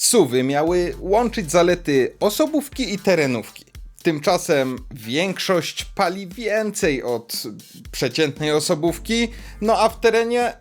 SUV-y miały łączyć zalety osobówki i terenówki. Tymczasem większość pali więcej od przeciętnej osobówki, no a w terenie...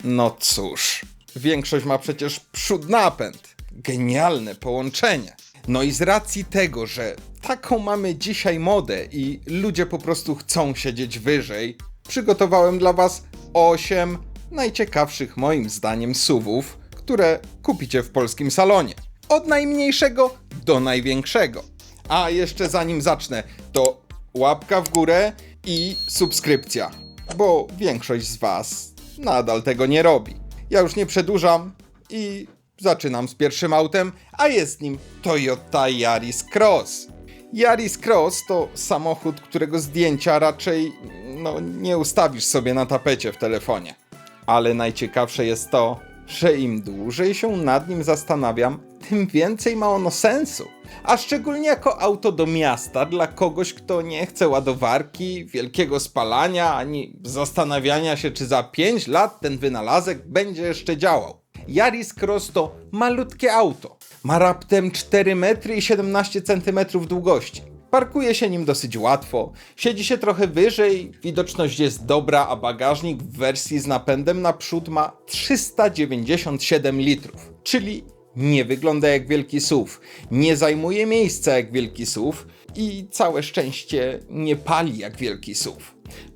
No cóż, większość ma przecież przód napęd. Genialne połączenie. No i z racji tego, że taką mamy dzisiaj modę i ludzie po prostu chcą siedzieć wyżej, przygotowałem dla was 8 najciekawszych moim zdaniem SUV-ów, które kupicie w polskim salonie. Od najmniejszego do największego. A jeszcze zanim zacznę, to łapka w górę i subskrypcja, bo większość z was nadal tego nie robi. Ja już nie przedłużam i zaczynam z pierwszym autem, a jest nim Toyota Yaris Cross. Yaris Cross to samochód, którego zdjęcia raczej nie ustawisz sobie na tapecie w telefonie. Ale najciekawsze jest to, że im dłużej się nad nim zastanawiam, tym więcej ma ono sensu. A szczególnie jako auto do miasta dla kogoś, kto nie chce ładowarki, wielkiego spalania, ani zastanawiania się, czy za 5 lat ten wynalazek będzie jeszcze działał. Yaris Cross to malutkie auto. Ma raptem 4 metry i 17 cm długości. Parkuje się nim dosyć łatwo, siedzi się trochę wyżej, widoczność jest dobra, a bagażnik w wersji z napędem naprzód ma 397 litrów, czyli nie wygląda jak wielki SUV, nie zajmuje miejsca jak wielki SUV i całe szczęście nie pali jak wielki SUV.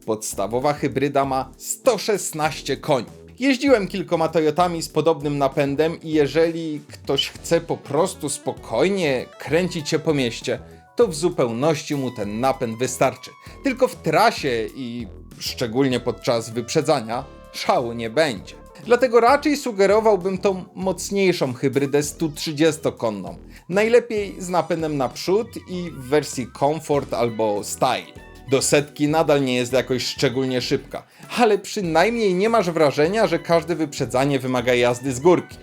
Podstawowa hybryda ma 116 koni. Jeździłem kilkoma Toyotami z podobnym napędem i jeżeli ktoś chce po prostu spokojnie kręcić się po mieście, to w zupełności mu ten napęd wystarczy. Tylko w trasie i szczególnie podczas wyprzedzania szału nie będzie. Dlatego raczej sugerowałbym tą mocniejszą hybrydę 130-konną. Najlepiej z napędem naprzód i w wersji Comfort albo Style. Do setki nadal nie jest jakoś szczególnie szybka, ale przynajmniej nie masz wrażenia, że każde wyprzedzanie wymaga jazdy z górki.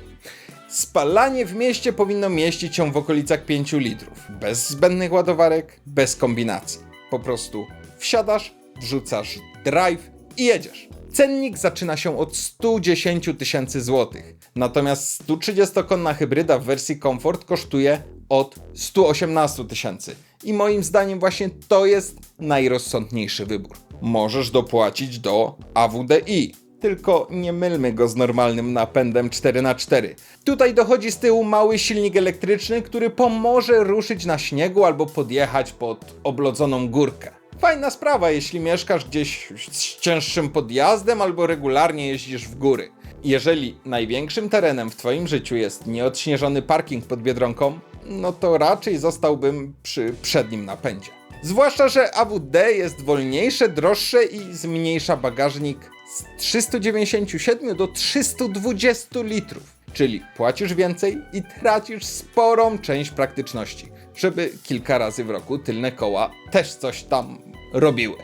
Spalanie w mieście powinno mieścić się w okolicach 5 litrów. Bez zbędnych ładowarek, bez kombinacji. Po prostu wsiadasz, wrzucasz drive i jedziesz. Cennik zaczyna się od 110 000 złotych. Natomiast 130-konna hybryda w wersji Comfort kosztuje od 118 000. I moim zdaniem właśnie to jest najrozsądniejszy wybór. Możesz dopłacić do AWD-i. Tylko nie mylmy go z normalnym napędem 4x4. Tutaj dochodzi z tyłu mały silnik elektryczny, który pomoże ruszyć na śniegu albo podjechać pod oblodzoną górkę. Fajna sprawa, jeśli mieszkasz gdzieś z cięższym podjazdem albo regularnie jeździsz w góry. Jeżeli największym terenem w twoim życiu jest nieodśnieżony parking pod Biedronką, no to raczej zostałbym przy przednim napędzie. Zwłaszcza, że AWD jest wolniejsze, droższe i zmniejsza bagażnik z 397 do 320 litrów. Czyli płacisz więcej i tracisz sporą część praktyczności, żeby kilka razy w roku tylne koła też coś tam robiły.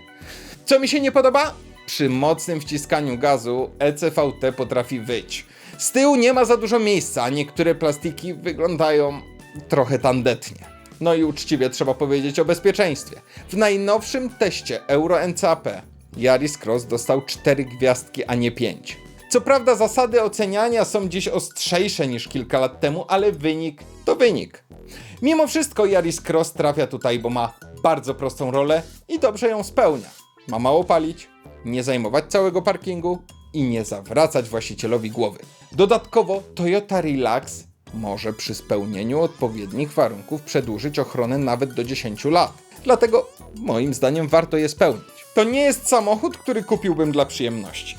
Co mi się nie podoba? Przy mocnym wciskaniu gazu ECVT potrafi wyć. Z tyłu nie ma za dużo miejsca, a niektóre plastiki wyglądają trochę tandetnie. No i uczciwie trzeba powiedzieć o bezpieczeństwie. W najnowszym teście Euro NCAP Yaris Cross dostał 4 gwiazdki, a nie 5. Co prawda zasady oceniania są dziś ostrzejsze niż kilka lat temu, ale wynik to wynik. Mimo wszystko Yaris Cross trafia tutaj, bo ma bardzo prostą rolę i dobrze ją spełnia. Ma mało palić, nie zajmować całego parkingu i nie zawracać właścicielowi głowy. Dodatkowo Toyota Relax może przy spełnieniu odpowiednich warunków przedłużyć ochronę nawet do 10 lat. Dlatego moim zdaniem warto je spełnić. To nie jest samochód, który kupiłbym dla przyjemności.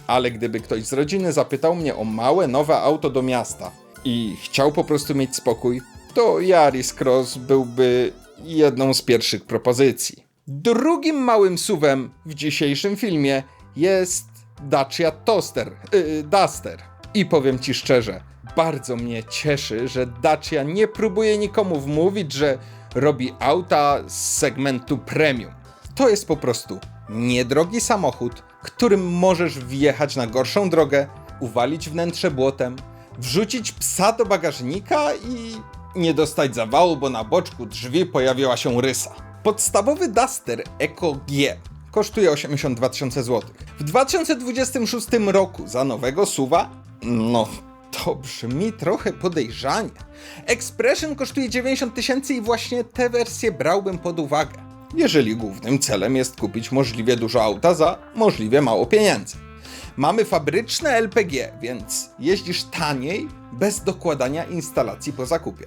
Ale gdyby ktoś z rodziny zapytał mnie o małe, nowe auto do miasta i chciał po prostu mieć spokój, to Yaris Cross byłby jedną z pierwszych propozycji. Drugim małym SUV-em w dzisiejszym filmie jest Dacia Duster. I powiem ci szczerze, bardzo mnie cieszy, że Dacia nie próbuje nikomu wmówić, że robi auta z segmentu premium. To jest po prostu niedrogi samochód, którym możesz wjechać na gorszą drogę, uwalić wnętrze błotem, wrzucić psa do bagażnika i nie dostać zawału, bo na boczku drzwi pojawiła się rysa. Podstawowy Duster Eco G kosztuje 82 000 złotych. W 2026 roku za nowego SUV-a? No, To brzmi trochę podejrzanie. Expression kosztuje 90 000 i właśnie tę wersję brałbym pod uwagę, jeżeli głównym celem jest kupić możliwie dużo auta za możliwie mało pieniędzy. Mamy fabryczne LPG, więc jeździsz taniej, bez dokładania instalacji po zakupie.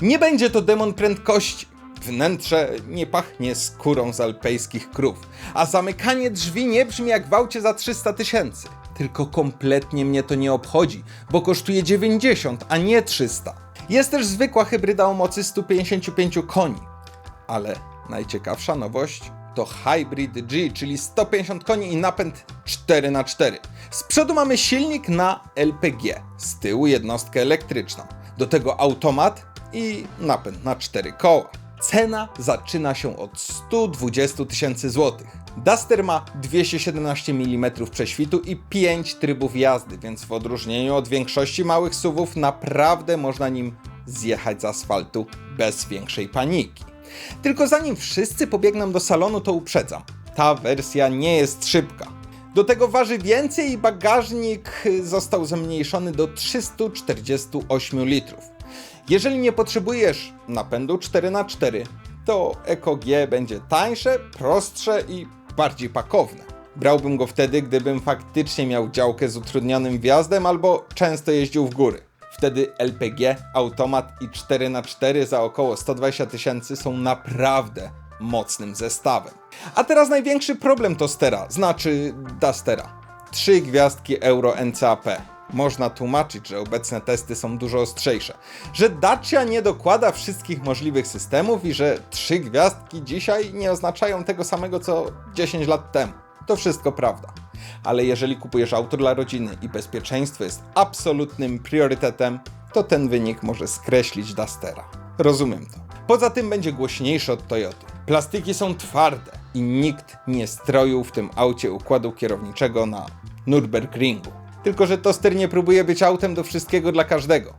Nie będzie to demon prędkości. Wnętrze nie pachnie skórą z alpejskich krów, a zamykanie drzwi nie brzmi jak w aucie za 300 000. Tylko kompletnie mnie to nie obchodzi, bo kosztuje 90, a nie 300. Jest też zwykła hybryda o mocy 155 koni. Ale najciekawsza nowość to Hybrid G, czyli 150 koni i napęd 4x4. Z przodu mamy silnik na LPG, z tyłu jednostkę elektryczną. Do tego automat i napęd na 4 koła. Cena zaczyna się od 120 000 zł. Duster ma 217 mm prześwitu i 5 trybów jazdy, więc w odróżnieniu od większości małych SUV-ów naprawdę można nim zjechać z asfaltu bez większej paniki. Tylko zanim wszyscy pobiegną do salonu, to uprzedzam. Ta wersja nie jest szybka. Do tego waży więcej i bagażnik został zmniejszony do 348 litrów. Jeżeli nie potrzebujesz napędu 4x4, to EcoG będzie tańsze, prostsze i bardziej pakowne. Brałbym go wtedy, gdybym faktycznie miał działkę z utrudnionym wjazdem albo często jeździł w góry. Wtedy LPG, automat i 4x4 za około 120 000 są naprawdę mocnym zestawem. A teraz największy problem Toastera, znaczy Dustera. 3 gwiazdki Euro NCAP. Można tłumaczyć, że obecne testy są dużo ostrzejsze, że Dacia nie dokłada wszystkich możliwych systemów i że 3 gwiazdki dzisiaj nie oznaczają tego samego co 10 lat temu. To wszystko prawda. Ale jeżeli kupujesz auto dla rodziny i bezpieczeństwo jest absolutnym priorytetem, to ten wynik może skreślić Dustera. Rozumiem to. Poza tym będzie głośniejszy od Toyoty. Plastiki są twarde i nikt nie stroił w tym aucie układu kierowniczego na Nürburgringu. Tylko że Toaster nie próbuje być autem do wszystkiego dla każdego.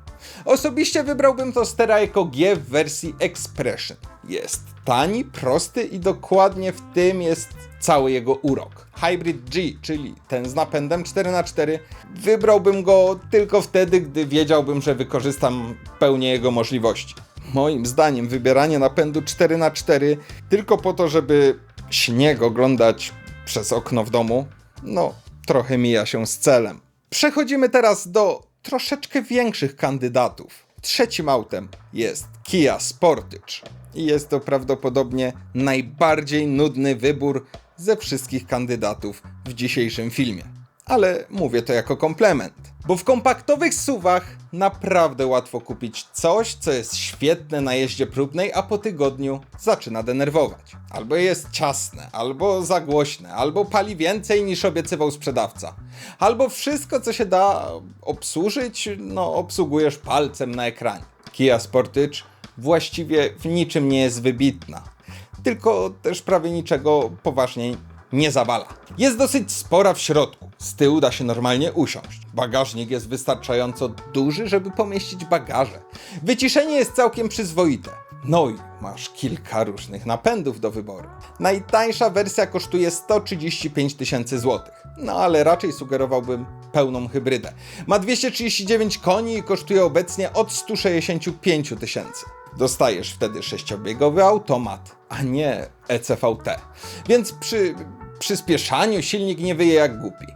Osobiście wybrałbym Toastera EcoG w wersji Expression. Jest tani, prosty i dokładnie w tym jest cały jego urok. Hybrid G, czyli ten z napędem 4x4, wybrałbym go tylko wtedy, gdy wiedziałbym, że wykorzystam pełnię jego możliwości. Moim zdaniem wybieranie napędu 4x4 tylko po to, żeby śnieg oglądać przez okno w domu, no trochę mija się z celem. Przechodzimy teraz do troszeczkę większych kandydatów. Trzecim autem jest Kia Sportage. I jest to prawdopodobnie najbardziej nudny wybór ze wszystkich kandydatów w dzisiejszym filmie. Ale mówię to jako komplement. Bo w kompaktowych SUV-ach naprawdę łatwo kupić coś, co jest świetne na jeździe próbnej, a po tygodniu zaczyna denerwować. Albo jest ciasne, albo za głośne, albo pali więcej niż obiecywał sprzedawca. Albo wszystko, co się da obsłużyć, obsługujesz palcem na ekranie. Kia Sportage właściwie w niczym nie jest wybitna. Tylko też prawie niczego poważnie nie zawala. Jest dosyć spora w środku. Z tyłu da się normalnie usiąść. Bagażnik jest wystarczająco duży, żeby pomieścić bagaże. Wyciszenie jest całkiem przyzwoite. No i masz kilka różnych napędów do wyboru. Najtańsza wersja kosztuje 135 000 zł. No ale raczej sugerowałbym pełną hybrydę. Ma 239 koni i kosztuje obecnie od 165 000. Dostajesz wtedy 6-biegowy automat, a nie ECVT. Więc przy przyspieszaniu silnik nie wyje jak głupi.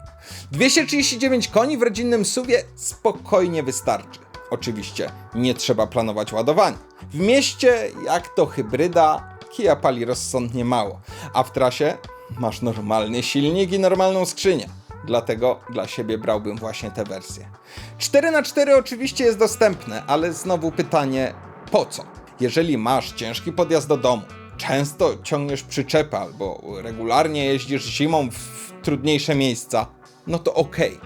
239 koni w rodzinnym SUV-ie spokojnie wystarczy. Oczywiście nie trzeba planować ładowania. W mieście, jak to hybryda, Kia pali rozsądnie mało, a w trasie masz normalny silnik i normalną skrzynię. Dlatego dla siebie brałbym właśnie tę wersję. 4x4 oczywiście jest dostępne, ale znowu pytanie, po co? Jeżeli masz ciężki podjazd do domu, często ciągniesz przyczepę albo regularnie jeździsz zimą w trudniejsze miejsca, no to okej.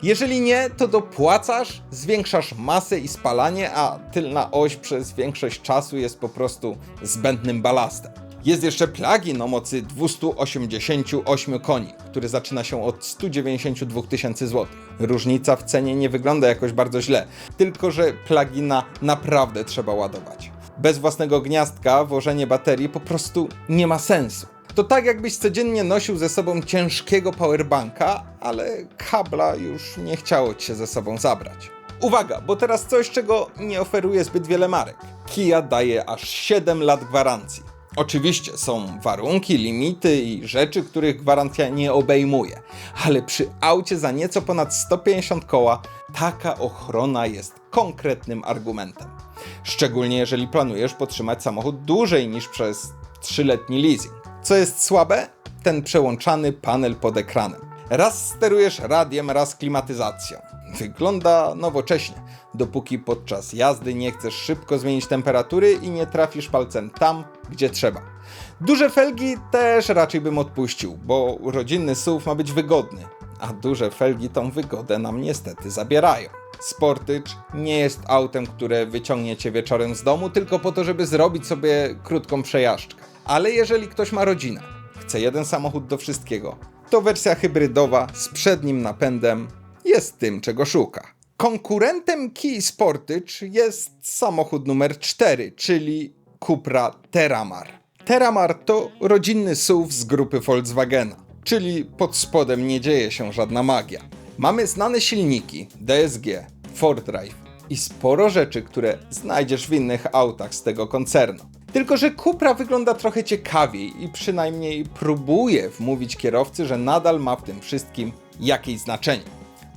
Jeżeli nie, to dopłacasz, zwiększasz masę i spalanie, a tylna oś przez większość czasu jest po prostu zbędnym balastem. Jest jeszcze plug-in o mocy 288 koni, który zaczyna się od 192 000 zł. Różnica w cenie nie wygląda jakoś bardzo źle, tylko że plug-ina naprawdę trzeba ładować. Bez własnego gniazdka włożenie baterii po prostu nie ma sensu. To tak jakbyś codziennie nosił ze sobą ciężkiego powerbanka, ale kabla już nie chciało ci się ze sobą zabrać. Uwaga, bo teraz coś, czego nie oferuje zbyt wiele marek. Kia daje aż 7 lat gwarancji. Oczywiście są warunki, limity i rzeczy, których gwarancja nie obejmuje, ale przy aucie za nieco ponad 150 koła taka ochrona jest konkretnym argumentem. Szczególnie jeżeli planujesz podtrzymać samochód dłużej niż przez 3-letni leasing. Co jest słabe? Ten przełączany panel pod ekranem. Raz sterujesz radiem, raz klimatyzacją. Wygląda nowocześnie, dopóki podczas jazdy nie chcesz szybko zmienić temperatury i nie trafisz palcem tam, gdzie trzeba. Duże felgi też raczej bym odpuścił, bo rodzinny SUV ma być wygodny, a duże felgi tą wygodę nam niestety zabierają. Sportage nie jest autem, które wyciągniecie wieczorem z domu tylko po to, żeby zrobić sobie krótką przejażdżkę. Ale jeżeli ktoś ma rodzinę, chce jeden samochód do wszystkiego, to wersja hybrydowa z przednim napędem jest tym, czego szuka. Konkurentem Kii Sportage jest samochód numer 4, czyli Cupra Terramar. Terramar to rodzinny SUV z grupy Volkswagena, czyli pod spodem nie dzieje się żadna magia. Mamy znane silniki DSG, 4Drive i sporo rzeczy, które znajdziesz w innych autach z tego koncernu. Tylko że Cupra wygląda trochę ciekawiej i przynajmniej próbuje wmówić kierowcy, że nadal ma w tym wszystkim jakieś znaczenie.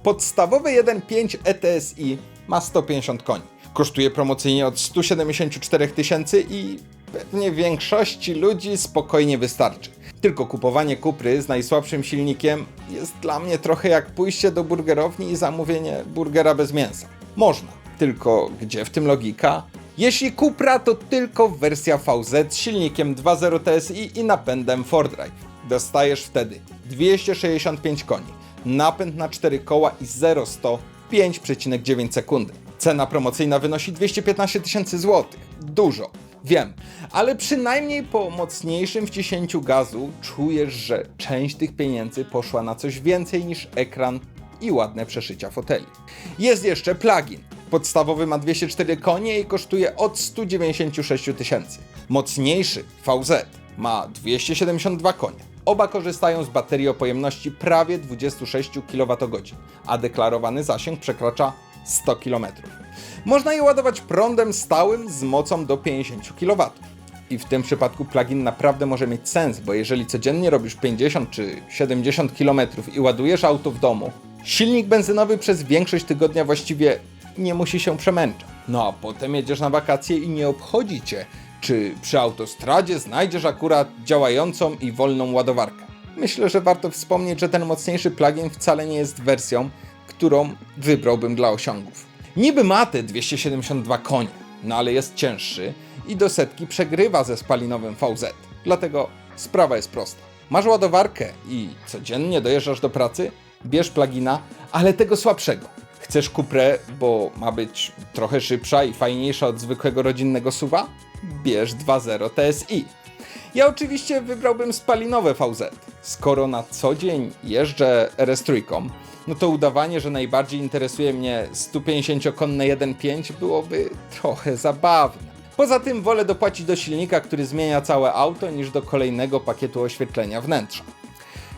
Podstawowy 1.5 ETSI ma 150 koni. Kosztuje promocyjnie od 174 tysięcy i pewnie większości ludzi spokojnie wystarczy. Tylko kupowanie Cupry z najsłabszym silnikiem jest dla mnie trochę jak pójście do burgerowni i zamówienie burgera bez mięsa. Można, tylko gdzie w tym logika? Jeśli Cupra, to tylko wersja VZ z silnikiem 2.0 TSI i napędem 4Drive. Dostajesz wtedy 265 koni, napęd na 4 koła i 0-100 w 5,9 sekundy. Cena promocyjna wynosi 215 tysięcy złotych. Dużo, wiem, ale przynajmniej po mocniejszym wciśnięciu gazu czujesz, że część tych pieniędzy poszła na coś więcej niż ekran i ładne przeszycia foteli. Jest jeszcze plug-in. Podstawowy ma 204 konie i kosztuje od 196 tysięcy. Mocniejszy VZ ma 272 konie. Oba korzystają z baterii o pojemności prawie 26 kWh, a deklarowany zasięg przekracza 100 km. Można je ładować prądem stałym z mocą do 50 kW. I w tym przypadku plug-in naprawdę może mieć sens, bo jeżeli codziennie robisz 50 czy 70 km i ładujesz auto w domu, silnik benzynowy przez większość tygodnia właściwie nie musi się przemęczać. No a potem jedziesz na wakacje i nie obchodzi cię, czy przy autostradzie znajdziesz akurat działającą i wolną ładowarkę. Myślę, że warto wspomnieć, że ten mocniejszy plug-in wcale nie jest wersją, którą wybrałbym dla osiągów. Niby ma te 272 konie, no ale jest cięższy i do setki przegrywa ze spalinowym VZ. Dlatego sprawa jest prosta. Masz ładowarkę i codziennie dojeżdżasz do pracy, bierz plugina, ale tego słabszego. Chcesz Cuprę, bo ma być trochę szybsza i fajniejsza od zwykłego rodzinnego SUV-a? Bierz 2.0 TSI. Ja oczywiście wybrałbym spalinowe VZ. Skoro na co dzień jeżdżę RS3, no to udawanie, że najbardziej interesuje mnie 150-konne 1.5 byłoby trochę zabawne. Poza tym wolę dopłacić do silnika, który zmienia całe auto, niż do kolejnego pakietu oświetlenia wnętrza.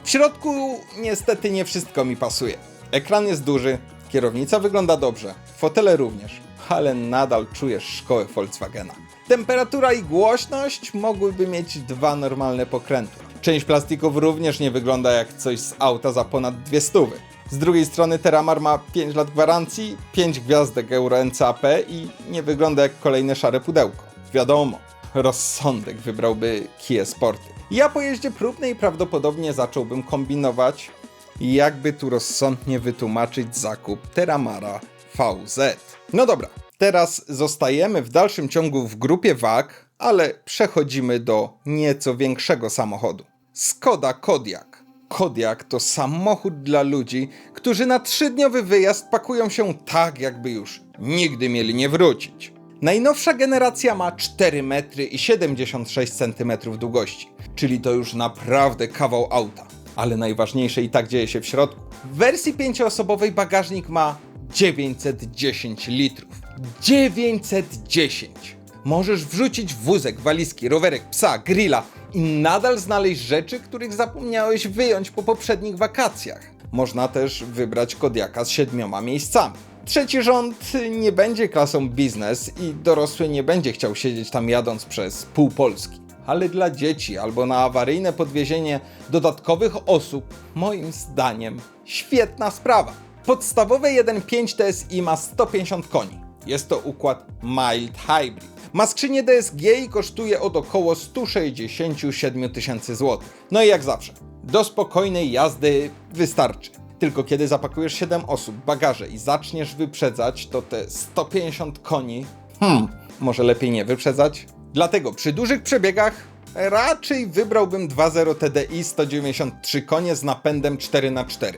W środku niestety nie wszystko mi pasuje. Ekran jest duży, kierownica wygląda dobrze, fotele również, ale nadal czujesz szkołę Volkswagena. Temperatura i głośność mogłyby mieć dwa normalne pokrętła. Część plastików również nie wygląda jak coś z auta za ponad 200. Z drugiej strony Terramar ma 5 lat gwarancji, 5 gwiazdek Euro NCAP i nie wygląda jak kolejne szare pudełko. Wiadomo, rozsądek wybrałby Kia Sporty. Ja po jeździe próbnej prawdopodobnie zacząłbym kombinować, jakby tu rozsądnie wytłumaczyć zakup Terramara VZ. No dobra, teraz zostajemy w dalszym ciągu w grupie wag, ale przechodzimy do nieco większego samochodu. Skoda Kodiaq. Kodiaq to samochód dla ludzi, którzy na 3-dniowy wyjazd pakują się tak, jakby już nigdy mieli nie wrócić. Najnowsza generacja ma 4 metry i 76 cm długości, czyli to już naprawdę kawał auta. Ale najważniejsze i tak dzieje się w środku. W wersji 5-osobowej bagażnik ma 910 litrów. 910! Możesz wrzucić wózek, walizki, rowerek, psa, grilla i nadal znaleźć rzeczy, których zapomniałeś wyjąć po poprzednich wakacjach. Można też wybrać Kodiaka z 7 miejscami. Trzeci rząd nie będzie klasą biznes i dorosły nie będzie chciał siedzieć tam jadąc przez pół Polski. Ale dla dzieci albo na awaryjne podwiezienie dodatkowych osób, moim zdaniem, świetna sprawa. Podstawowe 1.5 TSI ma 150 koni. Jest to układ mild hybrid. Ma skrzynię DSG i kosztuje od około 167 tysięcy złotych. No i jak zawsze, do spokojnej jazdy wystarczy. Tylko kiedy zapakujesz 7 osób, bagaże i zaczniesz wyprzedzać, to te 150 koni, może lepiej nie wyprzedzać? Dlatego przy dużych przebiegach raczej wybrałbym 2.0 TDI 193 konie z napędem 4x4.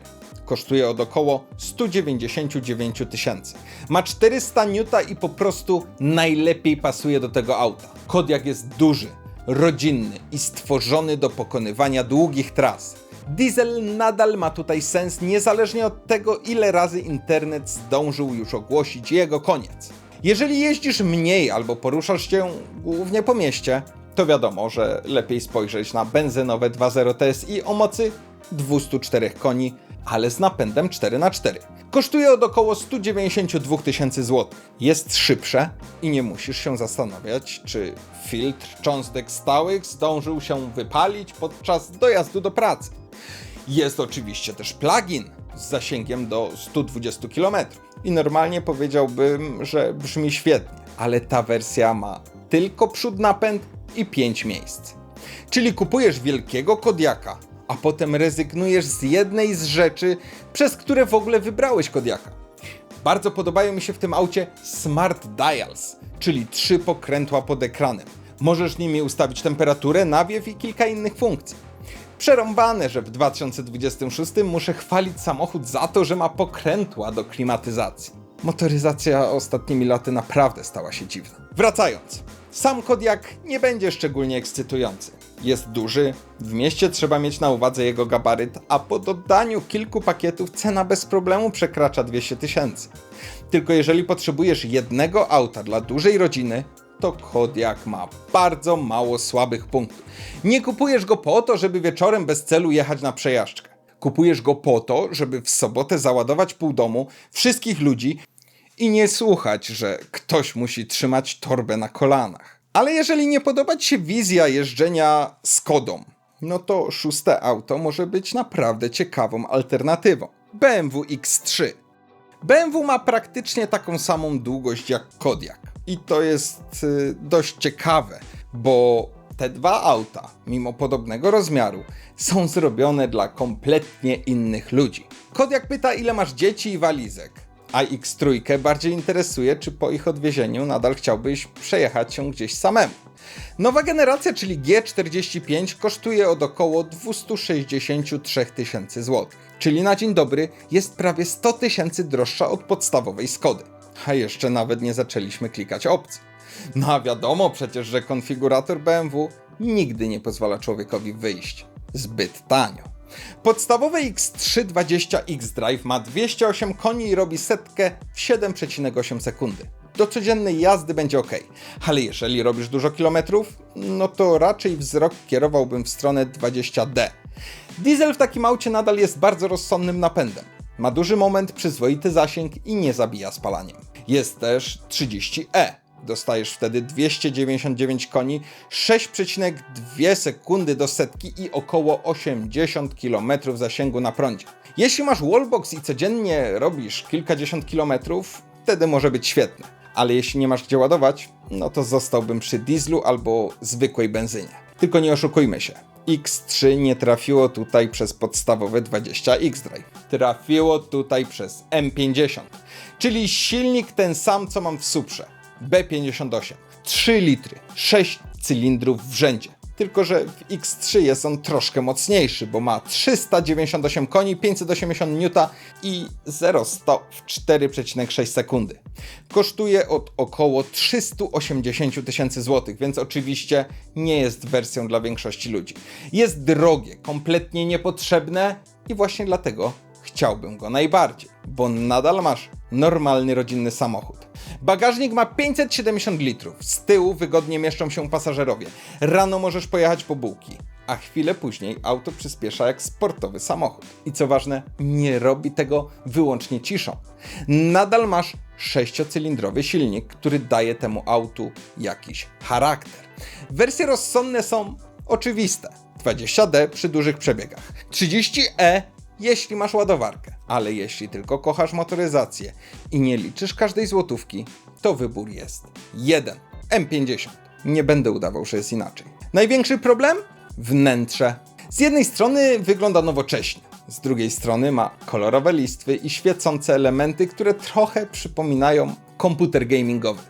Kosztuje od około 199 tysięcy. Ma 400 N i po prostu najlepiej pasuje do tego auta. Kodiaq jest duży, rodzinny i stworzony do pokonywania długich tras. Diesel nadal ma tutaj sens niezależnie od tego, ile razy internet zdążył już ogłosić jego koniec. Jeżeli jeździsz mniej albo poruszasz się głównie po mieście, to wiadomo, że lepiej spojrzeć na benzynowe 2.0 TSI o mocy 204 koni, ale z napędem 4x4. Kosztuje od około 192 tysięcy złotych. Jest szybsze i nie musisz się zastanawiać, czy filtr cząstek stałych zdążył się wypalić podczas dojazdu do pracy. Jest oczywiście też plug-in z zasięgiem do 120 km i normalnie powiedziałbym, że brzmi świetnie, ale ta wersja ma tylko przód napęd i 5 miejsc. Czyli kupujesz wielkiego Kodiaka, a potem rezygnujesz z jednej z rzeczy, przez które w ogóle wybrałeś Kodiaka. Bardzo podobają mi się w tym aucie Smart Dials, czyli 3 pokrętła pod ekranem. Możesz nimi ustawić temperaturę, nawiew i kilka innych funkcji. Przerąbane, że w 2026 muszę chwalić samochód za to, że ma pokrętła do klimatyzacji. Motoryzacja ostatnimi laty naprawdę stała się dziwna. Wracając, sam Kodiaq nie będzie szczególnie ekscytujący. Jest duży, w mieście trzeba mieć na uwadze jego gabaryt, a po dodaniu kilku pakietów cena bez problemu przekracza 200 tysięcy. Tylko jeżeli potrzebujesz jednego auta dla dużej rodziny, to Kodiaq ma bardzo mało słabych punktów. Nie kupujesz go po to, żeby wieczorem bez celu jechać na przejażdżkę. Kupujesz go po to, żeby w sobotę załadować pół domu, wszystkich ludzi i nie słuchać, że ktoś musi trzymać torbę na kolanach. Ale jeżeli nie podoba Ci się wizja jeżdżenia Skodą, no to szóste auto może być naprawdę ciekawą alternatywą. BMW X3. BMW ma praktycznie taką samą długość jak Kodiaq. I to jest dość ciekawe, bo te dwa auta, mimo podobnego rozmiaru, są zrobione dla kompletnie innych ludzi. Kodiaq pyta, ile masz dzieci i walizek, a X3 bardziej interesuje, czy po ich odwiezieniu nadal chciałbyś przejechać się gdzieś samemu. Nowa generacja, czyli G45, kosztuje od około 263 tysięcy złotych, czyli na dzień dobry jest prawie 100 tysięcy droższa od podstawowej Skody. A jeszcze nawet nie zaczęliśmy klikać opcji. No a wiadomo przecież, że konfigurator BMW nigdy nie pozwala człowiekowi wyjść zbyt tanio. Podstawowy X3 20 xDrive ma 208 koni i robi setkę w 7,8 sekundy. Do codziennej jazdy będzie ok, ale jeżeli robisz dużo kilometrów, no to raczej wzrok kierowałbym w stronę 20D. Diesel w takim aucie nadal jest bardzo rozsądnym napędem. Ma duży moment, przyzwoity zasięg i nie zabija spalaniem. Jest też 30E. Dostajesz wtedy 299 koni, 6,2 sekundy do setki i około 80 km zasięgu na prądzie. Jeśli masz wallbox i codziennie robisz kilkadziesiąt kilometrów, wtedy może być świetne. Ale jeśli nie masz gdzie ładować, no to zostałbym przy dieslu albo zwykłej benzynie. Tylko nie oszukujmy się. X3 nie trafiło tutaj przez podstawowe 20 xDrive. Trafiło tutaj przez M50, czyli silnik ten sam co mam w Suprze. B58, 3 litry, 6 cylindrów w rzędzie. Tylko że w X3 jest on troszkę mocniejszy, bo ma 398 koni, 580 N i 0-100 w 4,6 sekundy. Kosztuje od około 380 tysięcy złotych, więc oczywiście nie jest wersją dla większości ludzi. Jest drogie, kompletnie niepotrzebne i właśnie dlatego chciałbym go najbardziej, bo nadal masz Normalny rodzinny samochód. Bagażnik ma 570 litrów, z tyłu wygodnie mieszczą się pasażerowie. Rano możesz pojechać po bułki, a chwilę później auto przyspiesza jak sportowy samochód. I co ważne, nie robi tego wyłącznie ciszą. Nadal masz 6-cylindrowy silnik, który daje temu autu jakiś charakter. Wersje rozsądne są oczywiste. 20D przy dużych przebiegach, 30E jeśli masz ładowarkę, ale jeśli tylko kochasz motoryzację i nie liczysz każdej złotówki, to wybór jest jeden. M50. Nie będę udawał, że jest inaczej. Największy problem? Wnętrze. Z jednej strony wygląda nowocześnie, z drugiej strony ma kolorowe listwy i świecące elementy, które trochę przypominają komputer gamingowy.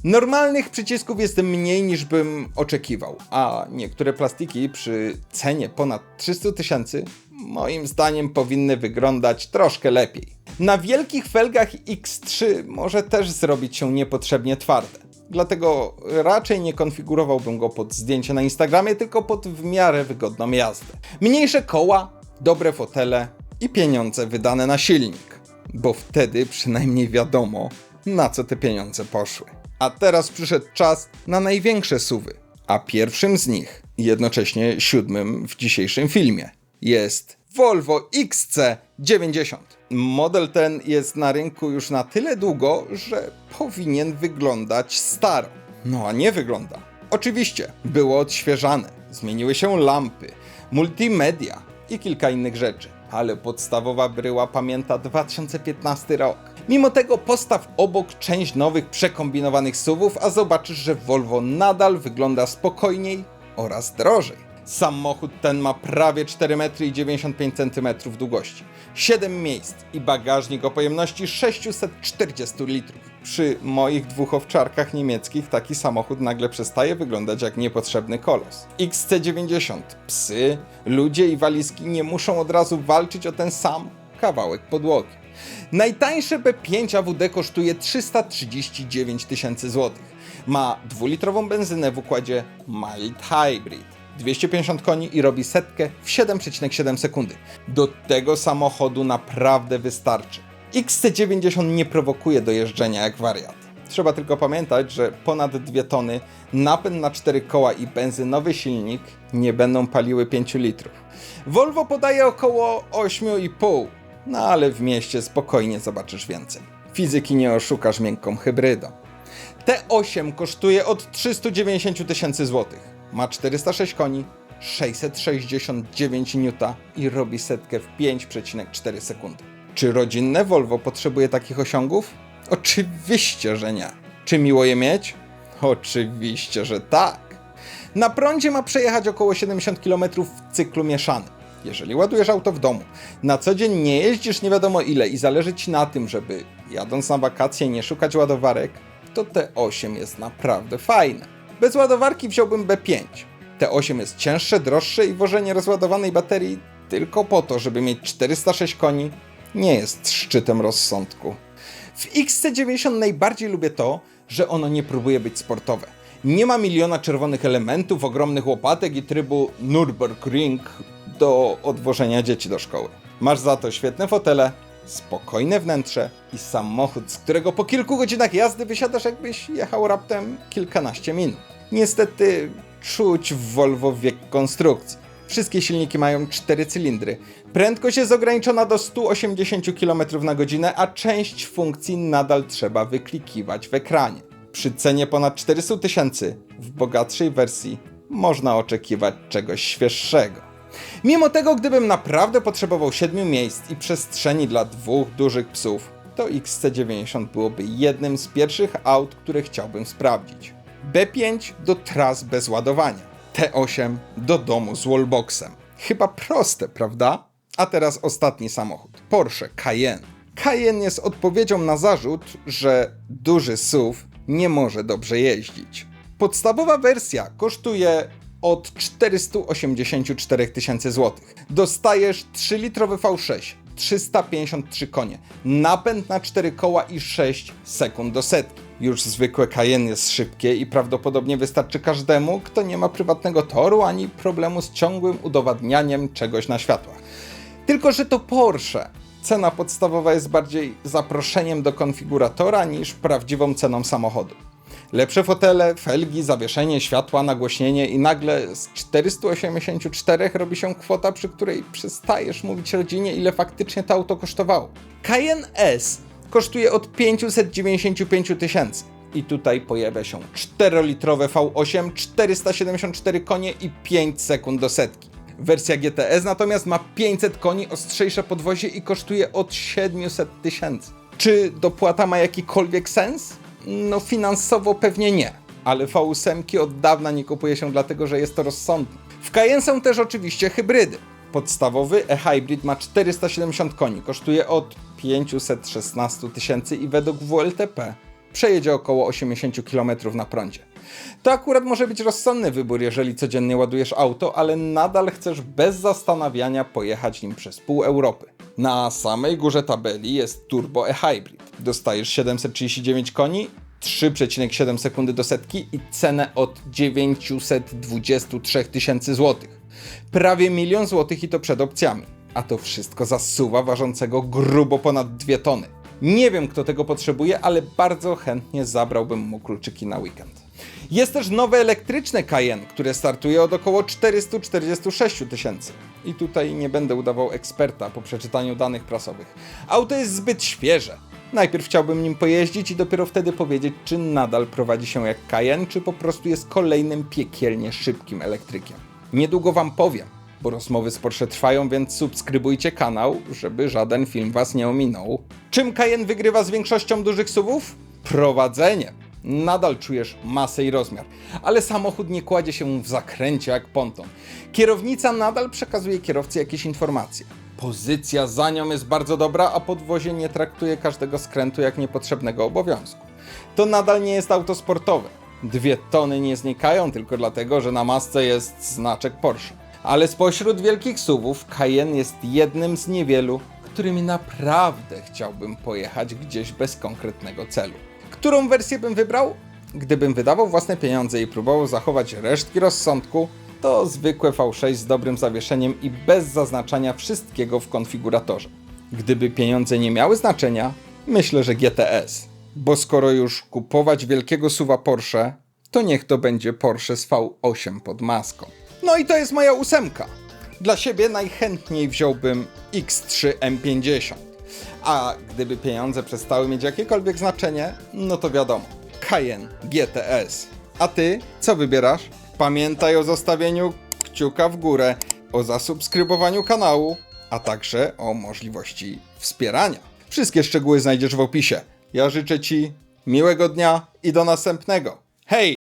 Normalnych przycisków jest mniej niż bym oczekiwał, a niektóre plastiki przy cenie ponad 300 000 moim zdaniem powinny wyglądać troszkę lepiej. Na wielkich felgach X3 może też zrobić się niepotrzebnie twarde. Dlatego raczej nie konfigurowałbym go pod zdjęcie na Instagramie, tylko pod w miarę wygodną jazdę. Mniejsze koła, dobre fotele i pieniądze wydane na silnik. Bo wtedy przynajmniej wiadomo, na co te pieniądze poszły. A teraz przyszedł czas na największe SUVy. A pierwszym z nich, i jednocześnie 7. w dzisiejszym filmie, jest Volvo XC90. Model ten jest na rynku już na tyle długo, że powinien wyglądać staro. No a nie wygląda. Oczywiście, było odświeżane, zmieniły się lampy, multimedia i kilka innych rzeczy. Ale podstawowa bryła pamięta 2015 rok. Mimo tego postaw obok część nowych przekombinowanych SUVów, a zobaczysz, że Volvo nadal wygląda spokojniej oraz drożej. Samochód ten ma prawie 4,95 m długości, 7 miejsc i bagażnik o pojemności 640 litrów. Przy moich 2 owczarkach niemieckich taki samochód nagle przestaje wyglądać jak niepotrzebny kolos. XC90, psy, ludzie i walizki nie muszą od razu walczyć o ten sam kawałek podłogi. Najtańsze B5 AWD kosztuje 339 000 złotych. Ma 2-litrową benzynę w układzie Mild Hybrid. 250 koni i robi setkę w 7,7 sekundy. Do tego samochodu naprawdę wystarczy. XC90 nie prowokuje do jeżdżenia jak wariat. Trzeba tylko pamiętać, że ponad 2 tony, napęd na 4 koła i benzynowy silnik nie będą paliły 5 litrów. Volvo podaje około 8,5, no ale w mieście spokojnie zobaczysz więcej. Fizyki nie oszukasz miękką hybrydą. T8 kosztuje od 390 000 złotych. Ma 406 koni, 669 N i robi setkę w 5,4 sekundy. Czy rodzinne Volvo potrzebuje takich osiągów? Oczywiście, że nie. Czy miło je mieć? Oczywiście, że tak. Na prądzie ma przejechać około 70 km w cyklu mieszanym. Jeżeli ładujesz auto w domu, na co dzień nie jeździsz nie wiadomo ile i zależy Ci na tym, żeby jadąc na wakacje nie szukać ładowarek, to T8 jest naprawdę fajne. Bez ładowarki wziąłbym B5. T8 jest cięższe, droższe i wożenie rozładowanej baterii tylko po to, żeby mieć 406 koni, nie jest szczytem rozsądku. W XC90 najbardziej lubię to, że ono nie próbuje być sportowe. Nie ma miliona czerwonych elementów, ogromnych łopatek i trybu Nürburgring do odwożenia dzieci do szkoły. Masz za to świetne fotele, spokojne wnętrze i samochód, z którego po kilku godzinach jazdy wysiadasz jakbyś jechał raptem kilkanaście minut. Niestety czuć w Volvo wiek konstrukcji. Wszystkie silniki mają 4 cylindry. Prędkość jest ograniczona do 180 km/h, a część funkcji nadal trzeba wyklikiwać w ekranie. Przy cenie ponad 400 000 w bogatszej wersji można oczekiwać czegoś świeższego. Mimo tego, gdybym naprawdę potrzebował 7 miejsc i przestrzeni dla 2 dużych psów, to XC90 byłoby jednym z pierwszych aut, które chciałbym sprawdzić. B5 do tras bez ładowania. T8 do domu z wallboxem. Chyba proste, prawda? A teraz ostatni samochód. Porsche Cayenne. Cayenne jest odpowiedzią na zarzut, że duży SUV nie może dobrze jeździć. Podstawowa wersja kosztuje od 484 000 złotych. Dostajesz 3-litrowy V6, 353 konie, napęd na 4 koła i 6 sekund do setki. Już zwykłe Cayenne jest szybkie i prawdopodobnie wystarczy każdemu, kto nie ma prywatnego toru ani problemu z ciągłym udowadnianiem czegoś na światłach. Tylko że to Porsche, Cena podstawowa jest bardziej zaproszeniem do konfiguratora niż prawdziwą ceną samochodu. Lepsze fotele, felgi, zawieszenie, światła, nagłośnienie i nagle z 484 robi się kwota, przy której przestajesz mówić rodzinie, ile faktycznie to auto kosztowało. Cayenne S kosztuje od 595 000. I tutaj pojawia się 4-litrowe V8, 474 konie i 5 sekund do setki. Wersja GTS natomiast ma 500 koni, ostrzejsze podwozie i kosztuje od 700 000. Czy dopłata ma jakikolwiek sens? No finansowo pewnie nie, ale V8 od dawna nie kupuje się dlatego, że jest to rozsądne. W Cayenne są też oczywiście hybrydy. Podstawowy e-hybrid ma 470 koni, kosztuje od 516 000 i według WLTP przejedzie około 80 km na prądzie. To akurat może być rozsądny wybór, jeżeli codziennie ładujesz auto, ale nadal chcesz bez zastanawiania pojechać nim przez pół Europy. Na samej górze tabeli jest Turbo e-Hybrid. Dostajesz 739 koni, 3,7 sekundy do setki i cenę od 923 000 złotych. Prawie 1 000 000 złotych i to przed opcjami. A to wszystko za SUV-a ważącego grubo ponad 2 tony. Nie wiem, kto tego potrzebuje, ale bardzo chętnie zabrałbym mu kluczyki na weekend. Jest też nowe elektryczne Cayenne, które startuje od około 446 000. I tutaj nie będę udawał eksperta po przeczytaniu danych prasowych. Auto jest zbyt świeże. Najpierw chciałbym nim pojeździć i dopiero wtedy powiedzieć, czy nadal prowadzi się jak Cayenne, czy po prostu jest kolejnym piekielnie szybkim elektrykiem. Niedługo wam powiem, bo rozmowy z Porsche trwają, więc subskrybujcie kanał, żeby żaden film was nie ominął. Czym Cayenne wygrywa z większością dużych SUV-ów? Prowadzeniem. Nadal czujesz masę i rozmiar, ale samochód nie kładzie się w zakręcie jak ponton. Kierownica nadal przekazuje kierowcy jakieś informacje. Pozycja za nią jest bardzo dobra, a podwozie nie traktuje każdego skrętu jak niepotrzebnego obowiązku. To nadal nie jest auto sportowe. 2 tony nie znikają tylko dlatego, że na masce jest znaczek Porsche. Ale spośród wielkich SUV-ów Cayenne jest jednym z niewielu, którymi naprawdę chciałbym pojechać gdzieś bez konkretnego celu. Którą wersję bym wybrał? Gdybym wydawał własne pieniądze i próbował zachować resztki rozsądku, to zwykłe V6 z dobrym zawieszeniem i bez zaznaczania wszystkiego w konfiguratorze. Gdyby pieniądze nie miały znaczenia, myślę, że GTS. Bo skoro już kupować wielkiego SUV-a Porsche, to niech to będzie Porsche z V8 pod maską. No i to jest moja 8. Dla siebie najchętniej wziąłbym X3 M50. A gdyby pieniądze przestały mieć jakiekolwiek znaczenie, no to wiadomo, Cayenne GTS. A ty co wybierasz? Pamiętaj o zostawieniu kciuka w górę, o zasubskrybowaniu kanału, a także o możliwości wspierania. Wszystkie szczegóły znajdziesz w opisie. Ja życzę ci miłego dnia i do następnego. Hej!